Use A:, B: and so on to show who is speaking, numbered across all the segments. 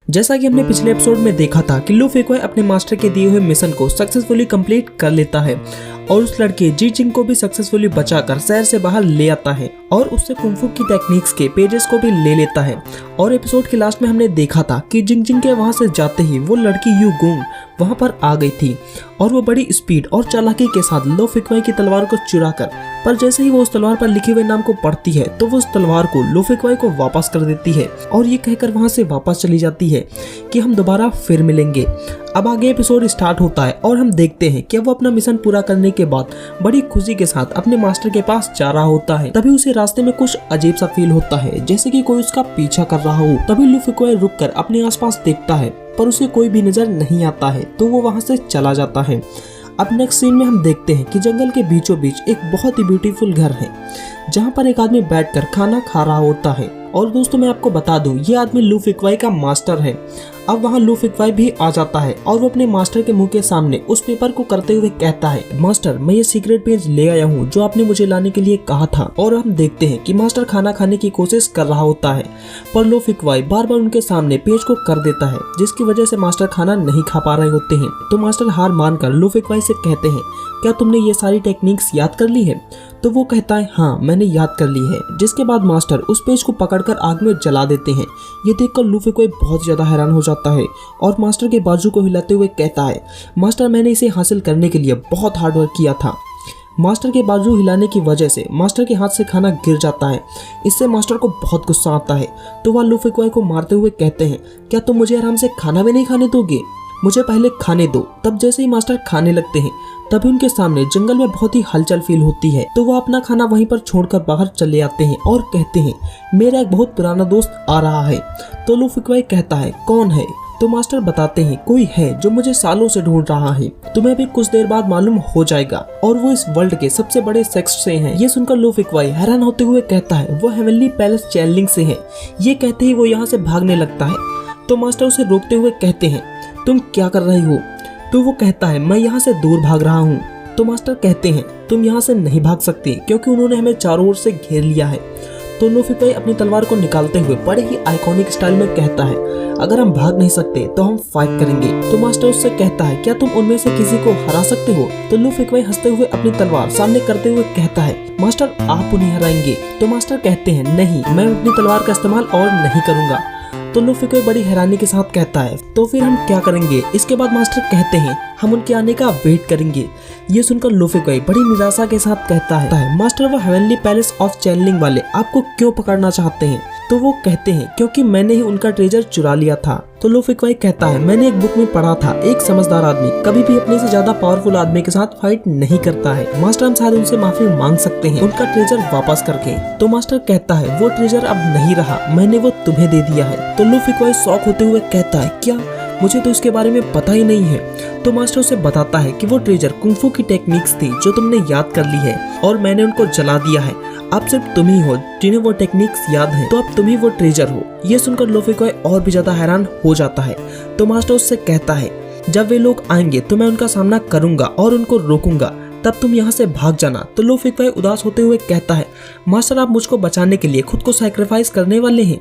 A: जैसा कि हमने पिछले एपिसोड में देखा था कि लू फेक्वाई अपने मास्टर के दिए हुए मिशन को सक्सेसफुली कंप्लीट कर लेता है और उस लड़के जी चिंग को भी सक्सेसफुली बचाकर शहर से बाहर ले आता है और उससे कुंफू की टेक्निक्स के पेजेस को भी ले लेता है। और एपिसोड के लास्ट में हमने देखा था कि जिंग जिंग के वहां से जाते ही वो लड़की यू गुंग वहां पर आ गई थी और वो बड़ी स्पीड और चालाकी के साथ लू फेक्वाई की तलवार को चुरा कर, पर जैसे ही वो उस तलवार पर लिखे हुए नाम को पढ़ती है तो वो उस तलवार को लू फेक्वाई को वापस कर देती है और ये कहकर वहां से वापस चली जाती है कि हम दोबारा फिर मिलेंगे। अब आगे एपिसोड स्टार्ट होता है और हम देखते हैं कि वो अपना मिशन पूरा करने के बाद बड़ी खुशी के साथ अपने मास्टर के पास जा रहा होता है। तभी उसे रास्ते में कुछ अजीब सा फील होता है, जैसे कि कोई उसका पीछा कर रहा हो। तभी लू फेक्वाई रुककर अपने आसपास देखता है पर उसे कोई भी नजर नहीं आता है तो वो वहां से चला जाता है। अब नेक्स्ट सीन में हम देखते हैं कि जंगल के बीचों बीच एक बहुत ही ब्यूटीफुल घर है जहाँ पर एक आदमी बैठकर खाना खा रहा होता है। और दोस्तों मैं आपको बता दूं, ये आदमी लू फेक्वाई का मास्टर है। अब वहाँ लू फेक्वाई भी आ जाता है और वो अपने मास्टर के मुंह के सामने उस पेपर को करते हुए कहता है, मास्टर मैं ये सीक्रेट पेज ले आया हूँ जो आपने मुझे लाने के लिए कहा था। और हम देखते हैं कि मास्टर खाना खाने की कोशिश कर रहा होता है पर लू फेक्वाई बार बार उनके सामने पेज को कर देता है, जिसकी वजह से मास्टर खाना नहीं खा पा रहे होते हैं। तो मास्टर हार मानकर लू फेक्वाई से कहते हैं, क्या तुमने ये सारी टेक्निक्स याद कर ली है? तो वो कहता है, हाँ मैंने याद कर ली है। जिसके बाद मास्टर उस पेज को पकड़कर आग में जला देते हैं। ये देखकर लू फेक्वाई बहुत ज्यादा हैरान हो जाता है और मास्टर के बाजू को हिलाते हुए कहता है, मास्टर मैंने इसे हासिल करने के लिए बहुत हार्ड वर्क किया था। मास्टर के बाजू हिलाने की वजह से मास्टर के हाथ से खाना गिर जाता है। इससे मास्टर को बहुत गुस्सा आता है तो वह लू फेक्वाई को मारते हुए कहते हैं, क्या तुम मुझे आराम से खाना भी नहीं खाने दोगे? मुझे पहले खाने दो। तब जैसे ही मास्टर खाने लगते हैं तभी उनके सामने जंगल में बहुत ही हलचल फील होती है तो वो अपना खाना वहीं पर छोड़कर बाहर चले आते हैं और कहते हैं, मेरा एक बहुत पुराना दोस्त आ रहा है। तो लू फेक्वाई कहता है, कौन है? तो मास्टर बताते हैं, कोई है जो मुझे सालों से ढूंढ रहा है, तुम्हें भी कुछ देर बाद मालूम हो जाएगा और वो इस वर्ल्ड के सबसे बड़े सेक्स से हैं। ये सुनकर लू फेक्वाई हैरान होते हुए कहता है, वो हेवनली पैलेस चैनलिंग से है। ये कहते ही वो यहाँ से भागने लगता है तो मास्टर उसे रोकते हुए कहते हैं, तुम क्या कर रही हो? तो वो कहता है, मैं यहाँ से दूर भाग रहा हूँ। तो मास्टर कहते हैं, तुम यहाँ से नहीं भाग सकते क्योंकि उन्होंने हमें चारों ओर से घेर लिया है। तो लू फेक्वाई अपनी तलवार को निकालते हुए बड़े ही आइकॉनिक स्टाइल में कहता है, अगर हम भाग नहीं सकते तो हम फाइट करेंगे। तो मास्टर उससे कहता है, क्या तुम उनमें से किसी को हरा सकते हो? तो लू फेक्वाई हंसते हुए अपनी तलवार सामने करते हुए कहता है, मास्टर आप उन्हें हराएंगे? तो मास्टर कहते हैं, नहीं मैं अपनी तलवार का इस्तेमाल और नहीं करूंगा। तो लू फेक्वाई बड़ी हैरानी के साथ कहता है, तो फिर हम क्या करेंगे? इसके बाद मास्टर कहते हैं, हम उनके आने का वेट करेंगे। ये सुनकर लू फेक्वाई बड़ी निराशा के साथ कहता है, मास्टर वो हेवनली पैलेस ऑफ चैनलिंग वाले आपको क्यों पकड़ना चाहते हैं? तो वो कहते हैं, क्योंकि मैंने ही उनका ट्रेजर चुरा लिया था। तो लू फेक्वाई कहता है, मैंने एक बुक में पढ़ा था, एक समझदार आदमी कभी भी अपने से ज्यादा पावरफुल आदमी के साथ फाइट नहीं करता है। मास्टर हम शायद उनसे माफी मांग सकते हैं उनका ट्रेजर वापस करके। तो मास्टर कहता है, वो ट्रेजर अब नहीं रहा, मैंने वो तुम्हें दे दिया है। तो लू फेक्वाई शॉक होते हुए कहता है, क्या? मुझे तो इसके बारे में पता ही नहीं है। तो मास्टर उसे बताता है कि वो ट्रेजर कुंफू की टेक्निक्स थी जो तुमने याद कर ली है और मैंने उनको जला दिया है। अब सिर्फ तुम ही हो जिन्हें वो टेक्निक्स याद है, तो अब तुम ही वो ट्रेजर हो। ये सुनकर लू फेक्वाई और भी ज्यादा हैरान हो जाता है। तो मास्टर उससे कहता है, जब वे लोग आएंगे तो मैं उनका सामना करूंगा और उनको रोकूंगा, तब तुम यहाँ से भाग जाना। तो लू फेक्वाई उदास होते हुए कहता है, मास्टर आप मुझको बचाने के लिए खुद को सैक्रिफाइस करने वाले हैं।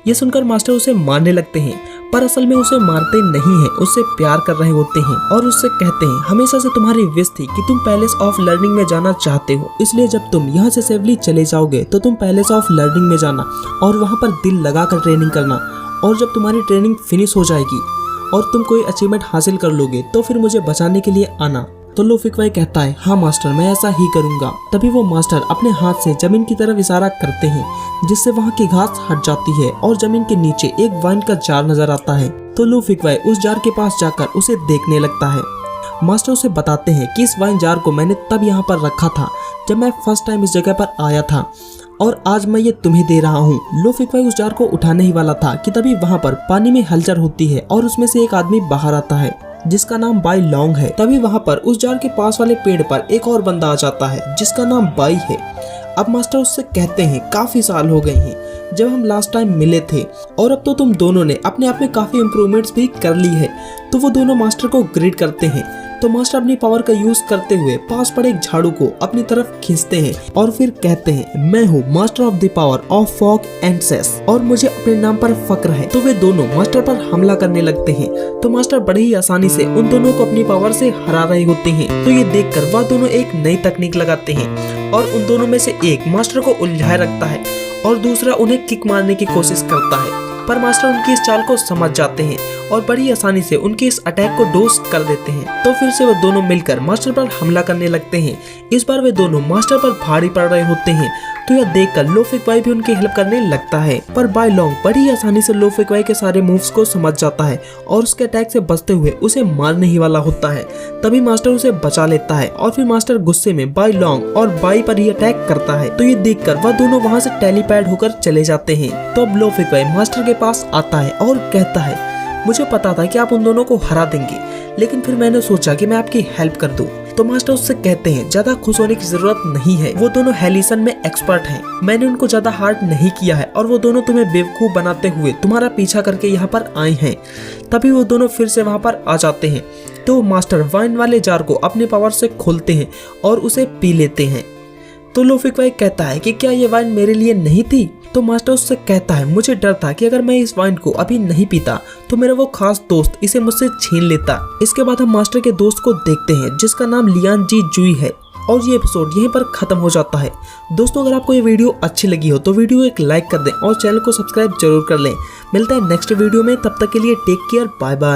A: ये सुनकर मास्टर उसे मारने लगते हैं पर असल में उसे मारते नहीं हैं, उससे प्यार कर रहे होते हैं और उससे कहते हैं, हमेशा से तुम्हारी विश थी कि तुम पैलेस ऑफ लर्निंग में जाना चाहते हो, इसलिए जब तुम यहाँ से सेफली चले जाओगे तो तुम पैलेस ऑफ लर्निंग में जाना और वहाँ पर दिल लगाकर ट्रेनिंग करना। और जब तुम्हारी ट्रेनिंग फिनिश हो जाएगी और तुम कोई अचीवमेंट हासिल कर लोगे तो फिर मुझे बचाने के लिए आना। तो लू फेक्वाई कहता है, हाँ मास्टर मैं ऐसा ही करूंगा। तभी वो मास्टर अपने हाथ से जमीन की तरफ इशारा करते हैं जिससे वहाँ की घास हट जाती है और जमीन के नीचे एक वाइन का जार नजर आता है। तो लू फेक्वाई उस जार के पास जाकर उसे देखने लगता है। मास्टर उसे बताते हैं कि इस वाइन जार को मैंने तब यहाँ पर रखा था जब मैं फर्स्ट टाइम इस जगह पर आया था और आज मैं ये तुम्हें दे रहा हूँ। लू फेक्वाई उस जार को उठाने ही वाला था कि तभी वहाँ पर पानी में हलचल होती है और उसमें से एक आदमी बाहर आता है जिसका नाम बाई लॉन्ग है। तभी वहाँ पर उस जार के पास वाले पेड़ पर एक और बंदा आ जाता है जिसका नाम बाई है। अब मास्टर उससे कहते हैं, काफी साल हो गए हैं जब हम लास्ट टाइम मिले थे और अब तो तुम दोनों ने अपने आप में काफी इम्प्रूवमेंट्स भी कर ली है। तो वो दोनों मास्टर को ग्रीट करते हैं तो मास्टर अपनी पावर का यूज करते हुए पास पड़े एक झाड़ू को अपनी तरफ खींचते हैं और फिर कहते हैं, मैं हूँ master of the power of fog and सेस और मुझे अपने नाम पर फक्र है। तो वे दोनों मास्टर पर हमला करने लगते हैं। तो मास्टर बड़ी ही आसानी से उन दोनों को अपनी पावर से हरा रहे होते हैं। तो ये देखकर वह दोनों एक नई तकनीक लगाते हैं और उन दोनों में से एक मास्टर को उलझाए रखता है और दूसरा उन्हें किक मारने की कोशिश करता है। पर मास्टर उनकी इस चाल को समझ जाते हैं और बड़ी आसानी से उनके इस अटैक को डोज कर देते हैं। तो फिर से वो दोनों मिलकर मास्टर पर हमला करने लगते हैं। इस बार वे दोनों मास्टर पर भारी पड़ रहे होते हैं। तो यह देखकर लो फेक वाई भी उनकी हेल्प करने लगता है। पर बाय लॉन्ग बड़ी आसानी से लो फेक वाई के सारे मूव्स को समझ जाता है और उसके अटैक से बचते हुए उसे मारने ही वाला होता है। तभी मास्टर उसे बचा लेता है और फिर मास्टर गुस्से में बाय लॉन्ग और बाई पर ही अटैक करता है। तो ये देखकर वह दोनों वहाँ से टेलीपैड होकर चले जाते हैं। तो अब लो फेक वाई मास्टर के पास आता है और कहता है, मुझे पता था कि आप उन दोनों को हरा देंगे, लेकिन फिर मैंने सोचा कि मैं आपकी हेल्प कर दूं। तो मास्टर उससे कहते हैं, ज्यादा खुश होने की जरूरत नहीं है, वो दोनों हेलिसन में एक्सपर्ट हैं। मैंने उनको ज्यादा हार्ड नहीं किया है और वो दोनों तुम्हें बेवकूफ बनाते हुए तुम्हारा पीछा करके यहाँ पर आए हैं। तभी वो दोनों फिर से वहाँ पर आ जाते हैं। तो मास्टर वाइन वाले जार को अपने पावर से खोलते हैं और उसे पी लेते हैं। तो लो फेक वाई कहता है कि क्या ये वाइन मेरे लिए नहीं थी? तो मास्टर उससे कहता है, मुझे डर था कि अगर मैं इस वाइन को अभी नहीं पीता तो मेरा वो खास दोस्त इसे मुझसे छीन लेता। इसके बाद हम मास्टर के दोस्त को देखते हैं जिसका नाम लियान जी जुई है और ये एपिसोड यहीं पर खत्म हो जाता है। दोस्तों, अगर आपको ये वीडियो अच्छी लगी हो तो वीडियो एक लाइक कर दें और चैनल को सब्सक्राइब जरूर कर लें। मिलता है नेक्स्ट वीडियो में, तब तक के लिए टेक केयर, बाय बाय।